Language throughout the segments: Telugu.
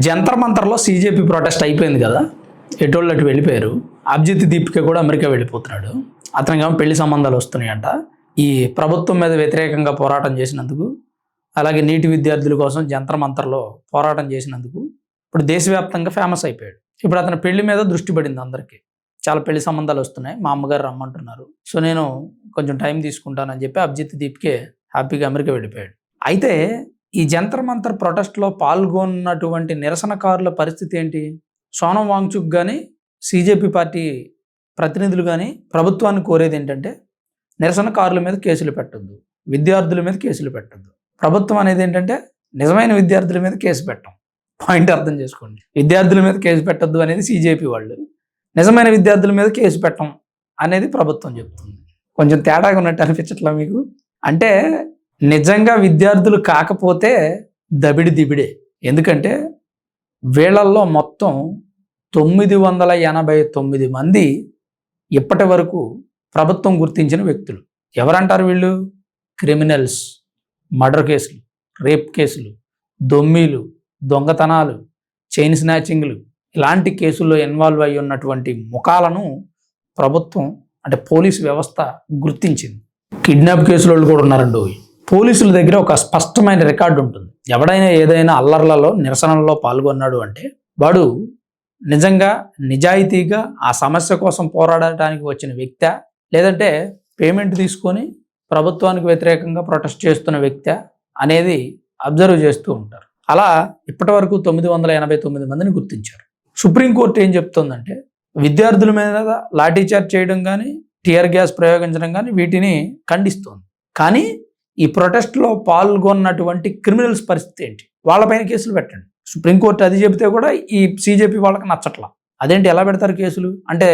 జంతర్ మంతర్లో సీజేపీ ప్రొటెస్ట్ అయిపోయింది కదా, ఎటోళ్ళు అటు వెళ్ళిపోయారు. అభిజిత్ దీపిక కూడా అమెరికా వెళ్ళిపోతున్నాడు. అతనికి ఏమో పెళ్లి సంబంధాలు వస్తున్నాయంట. ఈ ప్రభుత్వం మీద వ్యతిరేకంగా పోరాటం చేసినందుకు, అలాగే నీటి విద్యార్థుల కోసం జంతర్ మంతర్లో పోరాటం చేసినందుకు ఇప్పుడు దేశవ్యాప్తంగా ఫేమస్ అయిపోయాడు. ఇప్పుడు అతని పెళ్లి మీద దృష్టి పడింది అందరికీ. చాలా పెళ్లి సంబంధాలు వస్తున్నాయి, మా అమ్మగారు రమ్మంటున్నారు, సో నేను కొంచెం టైం తీసుకుంటానని చెప్పి అభిజిత్ దీపికే హ్యాపీగా అమెరికా వెళ్ళిపోయాడు. అయితే ఈ జంతర్ మంతర్ ప్రొటెస్ట్లో పాల్గొన్నటువంటి నిరసనకారుల పరిస్థితి ఏంటి? సోనం వాంగ్చుక్ కానీ సీజేపీ పార్టీ ప్రతినిధులు కానీ ప్రభుత్వాన్ని కోరేది ఏంటంటే నిరసనకారుల మీద కేసులు పెట్టద్దు, విద్యార్థుల మీద కేసులు పెట్టద్దు. ప్రభుత్వం అనేది ఏంటంటే నిజమైన విద్యార్థుల మీద కేసు పెట్టం. పాయింట్ అర్థం చేసుకోండి. విద్యార్థుల మీద కేసు పెట్టద్దు అనేది సీజేపీ వాళ్ళు, నిజమైన విద్యార్థుల మీద కేసు పెట్టం అనేది ప్రభుత్వం చెప్తుంది. కొంచెం తేడాగా ఉన్నట్టు అనిపించట్లా మీకు? అంటే నిజంగా విద్యార్థులు కాకపోతే దబిడి దిబిడే. ఎందుకంటే వీళ్ళల్లో మొత్తం 989 మంది ఇప్పటి వరకు ప్రభుత్వం గుర్తించిన వ్యక్తులు. ఎవరంటారు వీళ్ళు? క్రిమినల్స్, మర్డర్ కేసులు, రేప్ కేసులు, దొమ్మీలు, దొంగతనాలు, చైన్ స్నాచింగ్లు, ఇలాంటి కేసుల్లో ఇన్వాల్వ్ అయి ఉన్నటువంటి ముఖాలను ప్రభుత్వం అంటే పోలీసు వ్యవస్థ గుర్తించింది. కిడ్నాప్ కేసుల వాళ్ళు కూడా ఉన్నారండి. పోలీసుల దగ్గర ఒక స్పష్టమైన రికార్డు ఉంటుంది. ఎవడైనా ఏదైనా అల్లర్లలో నిరసనల్లో పాల్గొన్నాడు అంటే వాడు నిజంగా నిజాయితీగా ఆ సమస్య కోసం పోరాడటానికి వచ్చిన వ్యక్తా, లేదంటే పేమెంట్ తీసుకొని ప్రభుత్వానికి వ్యతిరేకంగా ప్రొటెస్ట్ చేస్తున్న వ్యక్తా అనేది అబ్జర్వ్ చేస్తూ ఉంటారు. అలా ఇప్పటి వరకు 989 మందిని గుర్తించారు. సుప్రీంకోర్టు ఏం చెప్తుందంటే విద్యార్థుల మీద లాఠీచార్జ్ చేయడం కానీ, టియర్ గ్యాస్ ప్రయోగించడం కానీ వీటిని ఖండిస్తోంది. కానీ ఈ ప్రొటెస్ట్లో పాల్గొన్నటువంటి క్రిమినల్స్ పరిస్థితి ఏంటి? వాళ్ళపైన కేసులు పెట్టండి. సుప్రీంకోర్టు అది చెబితే కూడా ఈ సీజేపీ వాళ్ళకి నచ్చట్లా. అదేంటి ఎలా పెడతారు కేసులు అంటే,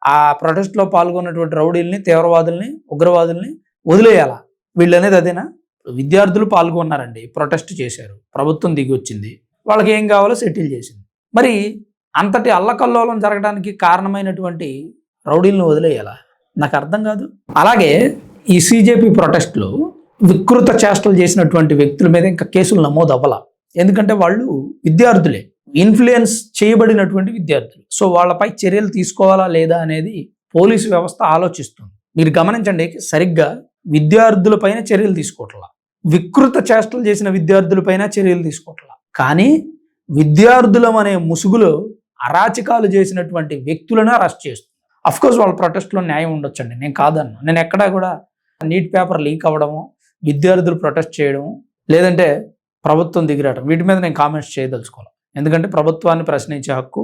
ఆ ప్రొటెస్ట్లో పాల్గొన్నటువంటి రౌడీల్ని, తీవ్రవాదుల్ని, ఉగ్రవాదుల్ని వదిలేయాలా? వీళ్ళు అనేది అదేనా? విద్యార్థులు పాల్గొన్నారండి, ప్రొటెస్ట్ చేశారు, ప్రభుత్వం దిగి వచ్చింది, వాళ్ళకి ఏం కావాలో సెటిల్ చేసింది. మరి అంతటి అల్లకల్లోలం జరగడానికి కారణమైనటువంటి రౌడీలను వదిలేయాలా? నాకు అర్థం కాదు. అలాగే ఈ సీజేపీ ప్రొటెస్ట్లో వికృత చేష్టలు చేసినటువంటి వ్యక్తుల మీద ఇంకా కేసులు నమోదు అవ్వాల. ఎందుకంటే వాళ్ళు విద్యార్థులే, ఇన్ఫ్లుయెన్స్ చేయబడినటువంటి విద్యార్థులు. సో వాళ్ళపై చర్యలు తీసుకోవాలా లేదా అనేది పోలీసు వ్యవస్థ ఆలోచిస్తుంది. మీరు గమనించండి, సరిగ్గా విద్యార్థులపైన చర్యలు తీసుకోవట్లా, వికృత చేష్టలు చేసిన విద్యార్థులపైన చర్యలు తీసుకోవట్లా. కానీ విద్యార్థులం అనే ముసుగులో అరాచకాలు చేసినటువంటి వ్యక్తులను అరెస్ట్ చేస్తుంది. అఫ్కోర్స్ వాళ్ళ ప్రొటెస్ట్లో న్యాయం ఉండొచ్చండి, నేను కాదన్నా. నేను ఎక్కడా కూడా నీట్ పేపర్ లీక్ అవ్వడము, విద్యార్థులు ప్రొటెస్ట్ చేయడము, లేదంటే ప్రభుత్వం దిగిరావడం, వీటి మీద నేను కామెంట్స్ చేయదలుచుకోవాలి. ఎందుకంటే ప్రభుత్వాన్ని ప్రశ్నించే హక్కు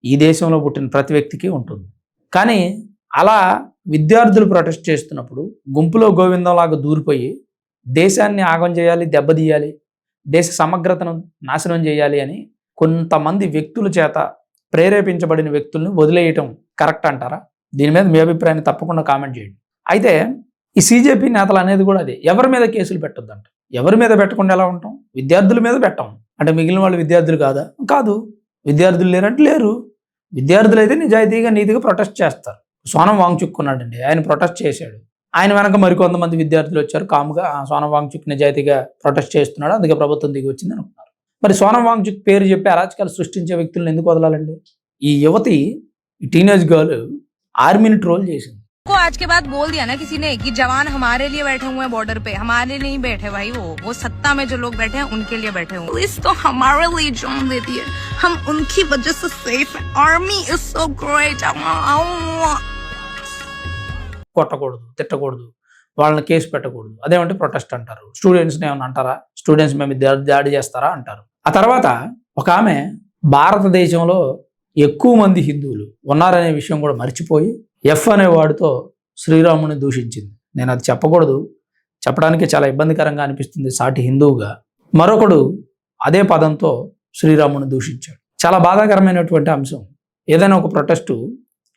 ఈ దేశంలో పుట్టిన ప్రతి వ్యక్తికి ఉంటుంది. కానీ అలా విద్యార్థులు ప్రొటెస్ట్ చేస్తున్నప్పుడు గుంపులో గోవిందంలాగా దూరిపోయి దేశాన్ని ఆగం చేయాలి, దెబ్బతీయాలి, దేశ సమగ్రతను నాశనం చేయాలి అని కొంతమంది వ్యక్తుల చేత ప్రేరేపించబడిన వ్యక్తులను వదిలేయటం కరెక్ట్ అంటారా? దీని మీద మీ అభిప్రాయాన్ని తప్పకుండా కామెంట్ చేయండి. అయితే ఈ సీజేపీ నేతలు అనేది కూడా అదే, ఎవరి మీద కేసులు పెట్టొద్దంట. ఎవరి మీద పెట్టకుండా ఎలా ఉంటాం? విద్యార్థుల మీద పెట్టాం అంటే మిగిలిన వాళ్ళు విద్యార్థులు కాదా? కాదు. విద్యార్థులు లేరంటే లేరు. విద్యార్థులు అయితే నిజాయితీగా నీతిగా ప్రొటెస్ట్ చేస్తారు. సోనం వాంగ్చుక్ ఉన్నాడండి, ఆయన ప్రొటెస్ట్ చేశాడు. ఆయన వెనక మరికొంతమంది విద్యార్థులు వచ్చారు, కాముగా సోనం వాంగ్చుక్ నిజాయితీగా ప్రొటెస్ట్ చేస్తున్నాడు, అందుకే ప్రభుత్వం దిగి వచ్చింది అనుకున్నారు. మరి సోనం వాంగ్చుక్ పేరు చెప్పి అరాచకాలు సృష్టించే వ్యక్తులను ఎందుకు వదలాలండి? ఈ యువతి, ఈ టీనేజ్ గర్ల్ ఆర్మీని ట్రోల్ చేసింది. को आज के बाद बोल दिया ना किसी ने कि जवान हमारे लिए बैठे हुए हैं बॉर्डर पे, हमारे लिए नहीं बैठे भाई, वो सत्ता में जो लोग बैठे हैं उनके लिए बैठे हुए। पुलिस तो हमारे लिए जान देती है, हम उनकी वजह से सेफ हैं। Army is so great. కొట్టకూడదు, తిట్టకూడదు, వాళ్ళని కేసు పెట్టకూడదు, అదేమంటే ప్రొటెస్ట్ అంటారు. స్టూడెంట్స్ని ఏమన్నా అంటారా? స్టూడెంట్స్ మేము దాడి చేస్తారా అంటారు. ఆ తర్వాత ఒక ఆమె భారతదేశంలో ఎక్కువ మంది హిందువులు ఉన్నారనే విషయం కూడా మర్చిపోయి ఎఫ్ అనే వాడితో శ్రీరాముని దూషించింది. నేను అది చెప్పకూడదు, చెప్పడానికి చాలా ఇబ్బందికరంగా అనిపిస్తుంది సాటి హిందువుగా. మరొకడు అదే పదంతో శ్రీరాముని దూషించాడు. చాలా బాధాకరమైనటువంటి అంశం. ఏదైనా ఒక ప్రొటెస్టు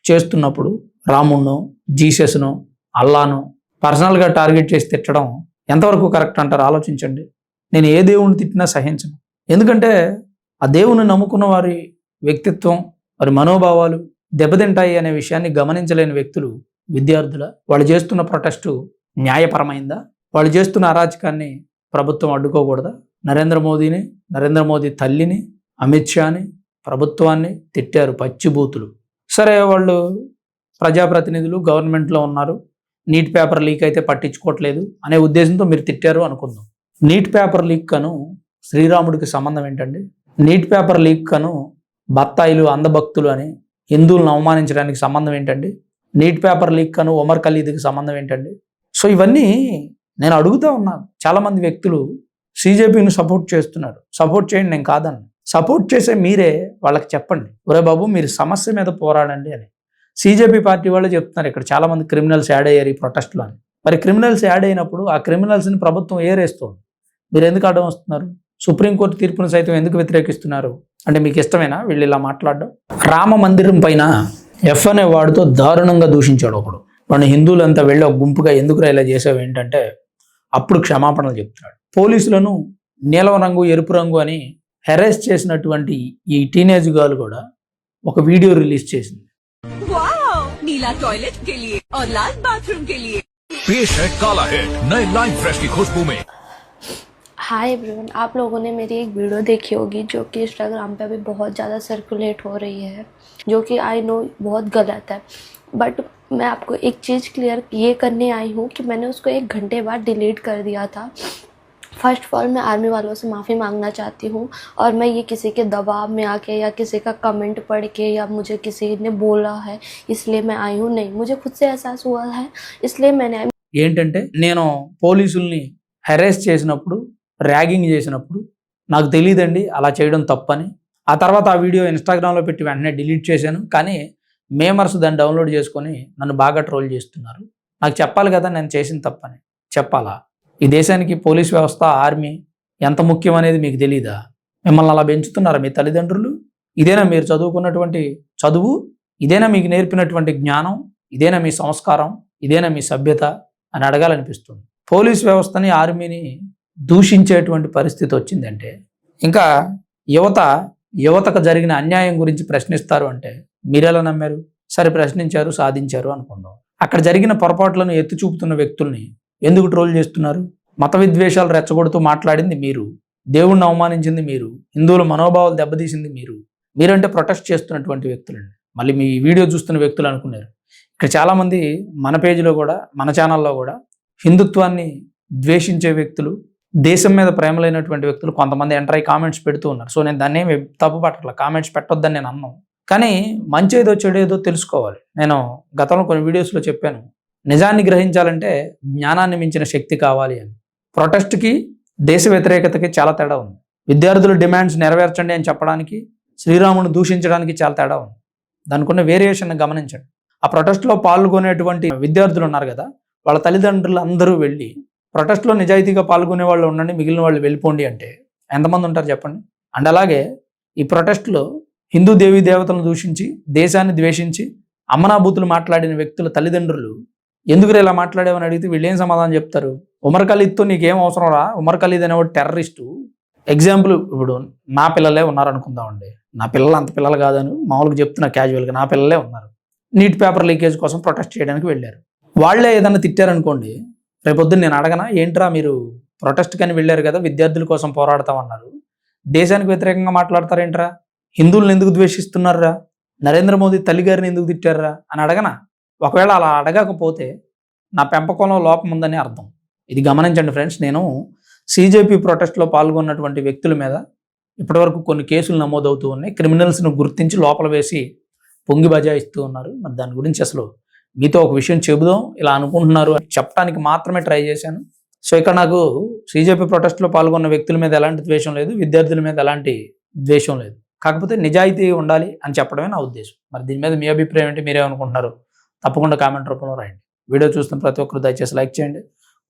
చేస్తున్నప్పుడు రాముణ్ణో, జీసస్నో, అల్లానో పర్సనల్గా టార్గెట్ చేసి తిట్టడం ఎంతవరకు కరెక్ట్ అంటారు? ఆలోచించండి. నేను ఏ దేవుణ్ణి తిట్టినా సహించను. ఎందుకంటే ఆ దేవుని నమ్ముకున్న వారి వ్యక్తిత్వం, వారి మనోభావాలు దెబ్బతింటాయి అనే విషయాన్ని గమనించలేని వ్యక్తులు విద్యార్థుల. వాళ్ళు చేస్తున్న ప్రొటెస్టు న్యాయపరమైందా? వాళ్ళు చేస్తున్న అరాచకాన్ని ప్రభుత్వం అడ్డుకోకూడదా? నరేంద్ర మోదీ తల్లిని, అమిత్ షాని, ప్రభుత్వాన్ని తిట్టారు పచ్చిబూతులు. సరే, వాళ్ళు ప్రజాప్రతినిధులు గవర్నమెంట్లో ఉన్నారు, నీట్ పేపర్ లీక్ అయితే పట్టించుకోవట్లేదు అనే ఉద్దేశంతో మీరు తిట్టారు అనుకుందాం. నీట్ పేపర్ లీక్ కను శ్రీరాముడికి సంబంధం ఏంటండి? నీట్ పేపర్ లీక్ కను బత్తాయిలు అంధభక్తులు అని హిందువులను అవమానించడానికి సంబంధం ఏంటండి? నీట్ పేపర్ లీక్ కను ఉమర్ ఖలీద్కి సంబంధం ఏంటండి? సో ఇవన్నీ నేను అడుగుతూ ఉన్నాను. చాలామంది వ్యక్తులు CJPని సపోర్ట్ చేస్తున్నారు. సపోర్ట్ చేయండి, నేను కాదన్న. సపోర్ట్ చేసే మీరే వాళ్ళకి చెప్పండి, ఒరే బాబు మీరు సమస్య మీద పోరాడండి అని. CJP పార్టీ వాళ్ళు చెప్తున్నారు ఇక్కడ చాలామంది క్రిమినల్స్ యాడ్ అయ్యారు ఈ ప్రొటెస్ట్లో అని. మరి క్రిమినల్స్ యాడ్ అయినప్పుడు ఆ క్రిమినల్స్ని ప్రభుత్వం ఏరేస్తుంది, మీరు ఎందుకు అడ్డం వస్తున్నారు? సుప్రీంకోర్టు తీర్పును సైతం ఎందుకు వ్యతిరేకిస్తున్నారు? అంటే మీకు ఇష్టమేనా వీళ్ళు ఇలా మాట్లాడడం? రామ మందిరం పైన F అనే వాడితో దారుణంగా దూషించాడు ఒకడు. మన హిందువులంతా వెళ్ళి ఒక గుంపుగా ఎందుకు ఇలా చేసావు ఏంటంటే అప్పుడు క్షమాపణలు చెప్తున్నాడు. పోలీసులను నీలం రంగు ఎరుపు రంగు అని హెరాస్ చేసినటువంటి ఈ టీనేజ్ గర్ల్ కూడా ఒక వీడియో రిలీజ్ చేసింది. नीला टॉयलेट के लिए और लाल बाथरूम के लिए पेश है काला हिट नए लाइम फ्रेश की खुशबू में। हाय एवरीवन, आप लोगों ने मेरी एक वीडियो देखी होगी जो कि इंस्टाग्राम पे अभी बहुत ज़्यादा सर्कुलेट हो रही है, जो कि आई नो बहुत गलत है, बट मैं आपको एक चीज़ क्लियर ये करने आई हूँ कि मैंने उसको 1 घंटे बाद डिलीट कर दिया था। फर्स्ट ऑफ ऑल मैं आर्मी वालों से माफ़ी मांगना चाहती हूँ, और मैं ये किसी के दबाव में आके या किसी का कमेंट पढ़ के या मुझे किसी ने बोला है इसलिए मैं आई हूँ, नहीं, मुझे खुद से एहसास हुआ है इसलिए मैंने ఏంటంటే నేను పోలీసుల్ని హెరాస్ చేసినప్పుడు, ర్యాగింగ్ చేసినప్పుడు నాకు తెలియదండి అలా చేయడం తప్పని. ఆ తర్వాత ఆ వీడియో ఇన్స్టాగ్రామ్లో పెట్టి వెంటనే డిలీట్ చేశాను. కానీ మేమర్స్ దాన్ని డౌన్లోడ్ చేసుకొని నన్ను బాగా ట్రోల్ చేస్తున్నారు. నాకు చెప్పాలి కదా నేను చేసిన తప్పని. చెప్పాలా? ఈ దేశానికి పోలీస్ వ్యవస్థ, ఆర్మీ ఎంత ముఖ్యం అనేది మీకు తెలీదా? మిమ్మల్ని అలా పెంచుతున్నారా మీ తల్లిదండ్రులు? ఇదేనా మీరు చదువుకున్నటువంటి చదువు? ఇదేనా మీకు నేర్పినటువంటి జ్ఞానం? ఇదేనా మీ సంస్కారం? ఇదేనా మీ సభ్యత అని అడగాలనిపిస్తుంది. పోలీస్ వ్యవస్థని, ఆర్మీని దూషించేటువంటి పరిస్థితి వచ్చిందంటే, ఇంకా యువతకు జరిగిన అన్యాయం గురించి ప్రశ్నిస్తారు అంటే మీరెలా నమ్మారు? సరే ప్రశ్నించారు, సాధించారు అనుకుందాం. అక్కడ జరిగిన పొరపాట్లను ఎత్తి చూపుతున్న వ్యక్తుల్ని ఎందుకు ట్రోల్ చేస్తున్నారు? మత విద్వేషాలు రెచ్చగొడుతూ మాట్లాడింది మీరు, దేవుణ్ణి అవమానించింది మీరు, హిందువుల మనోభావాలు దెబ్బతీసింది మీరు. మీరంటే ప్రొటెస్ట్ చేస్తున్నటువంటి వ్యక్తులండి. మళ్ళీ మీ వీడియో చూస్తున్న వ్యక్తులు అనుకున్నారు. ఇక్కడ చాలామంది మన పేజీలో కూడా, మన ఛానల్లో కూడా హిందుత్వాన్ని ద్వేషించే వ్యక్తులు, దేశం మీద ప్రేమలైనటువంటి వ్యక్తులు కొంతమంది ఎంటర్ అయ్యి కామెంట్స్ పెడుతూ ఉన్నారు. సో నేను దాన్ని ఏమి తప్పు పట్టట్లా, కామెంట్స్ పెట్టొద్దని నేను అన్నాను. కానీ మంచి ఏదో చెడు ఏదో తెలుసుకోవాలి. నేను గతంలో కొన్ని వీడియోస్లో చెప్పాను, నిజాన్ని గ్రహించాలంటే జ్ఞానాన్ని మించిన శక్తి కావాలి అని. ప్రొటెస్ట్కి, దేశ వ్యతిరేకతకి చాలా తేడా ఉంది. విద్యార్థుల డిమాండ్స్ నెరవేర్చండి అని చెప్పడానికి, శ్రీరాముని దూషించడానికి చాలా తేడా ఉంది. దానికి ఉన్న వేరియేషన్ గమనించండి. ఆ ప్రొటెస్ట్లో పాల్గొనేటువంటి విద్యార్థులు ఉన్నారు కదా, వాళ్ళ తల్లిదండ్రులు అందరూ వెళ్ళి ప్రొటెస్ట్లో నిజాయితీగా పాల్గొనే వాళ్ళు ఉండండి, మిగిలిన వాళ్ళు వెళ్ళిపోండి అంటే ఎంతమంది ఉంటారు చెప్పండి? అండ్ అలాగే ఈ ప్రొటెస్ట్లో హిందూ దేవీ దేవతలను దూషించి, దేశాన్ని ద్వేషించి, అమ్మనాభూతులు మాట్లాడిన వ్యక్తుల తల్లిదండ్రులు ఎందుకు ఇలా మాట్లాడేవని అడిగితే వీళ్ళు ఏం సమాధానం చెప్తారు? ఉమర్ ఖలీద్తో నీకేం అవసరం రా, ఉమర్ ఖలీద్ అనేవాడు టెర్రరిస్టు. ఎగ్జాంపుల్, ఇప్పుడు నా పిల్లలే ఉన్నారనుకుందామండి. నా పిల్లలు అంత పిల్లలు కాదని మామూలుగా చెప్తున్నా క్యాజువల్గా, నా పిల్లలే ఉన్నారు. నీట్ పేపర్ లీకేజ్ కోసం ప్రొటెస్ట్ చేయడానికి వెళ్ళారు. వాళ్ళే ఏదైనా తిట్టారనుకోండి, రేపొద్దున నేను అడగనా, ఏంట్రా మీరు ప్రొటెస్ట్ కానీ వెళ్ళారు కదా, విద్యార్థుల కోసం పోరాడతామన్నారు, దేశానికి వ్యతిరేకంగా మాట్లాడతారేంట్రా, హిందువులను ఎందుకు ద్వేషిస్తున్నారా, నరేంద్ర మోదీ తల్లిగారిని ఎందుకు తిట్టారా అని అడగనా? ఒకవేళ అలా అడగకపోతే నా పెంపకంలో లోపం ఉందని అర్థం. ఇది గమనించండి ఫ్రెండ్స్. నేను CJP ప్రొటెస్ట్లో పాల్గొన్నటువంటి వ్యక్తుల మీద ఇప్పటివరకు కొన్ని కేసులు నమోదవుతూ ఉన్నాయి. క్రిమినల్స్ను గుర్తించి లోపల వేసి పొంగి బజాయిస్తూ ఉన్నారు. మరి దాని గురించి అసలు మీతో ఒక విషయం చెబుదాం ఇలా అనుకుంటున్నారు అని చెప్పడానికి మాత్రమే ట్రై చేశాను. సో ఇక్కడ నాకు CJP ప్రొటెస్ట్లో పాల్గొన్న వ్యక్తుల మీద ఎలాంటి ద్వేషం లేదు, విద్యార్థుల మీద ఎలాంటి ద్వేషం లేదు. కాకపోతే నిజాయితీ ఉండాలి అని చెప్పడమే నా ఉద్దేశం. మరి దీని మీద మీ అభిప్రాయం ఏంటి, మీరేమనుకుంటున్నారు? తప్పకుండా కామెంట్ రూపంలో రాయండి. వీడియో చూస్తున్న ప్రతి ఒక్కరు దయచేసి లైక్ చేయండి.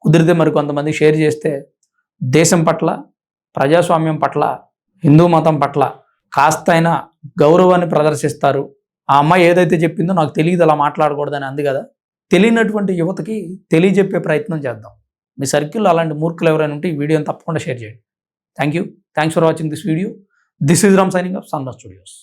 కుదిరితే మరి కొంతమంది షేర్ చేస్తే దేశం పట్ల, ప్రజాస్వామ్యం పట్ల, హిందూ మతం పట్ల కాస్తైనా గౌరవాన్ని ప్రదర్శిస్తారు. ఆ అమ్మాయి ఏదైతే చెప్పిందో నాకు తెలియదు అలా మాట్లాడకూడదని అంది కదా, తెలియనటువంటి యువతకి తెలియజెప్పే ప్రయత్నం చేద్దాం. మీ సర్కిల్లో అలాంటి మూర్ఖులు ఎవరైనా ఉంటే ఈ వీడియోని తప్పకుండా షేర్ చేయండి. Thanks for watching this video. This is Ram signing off Sunraj studios.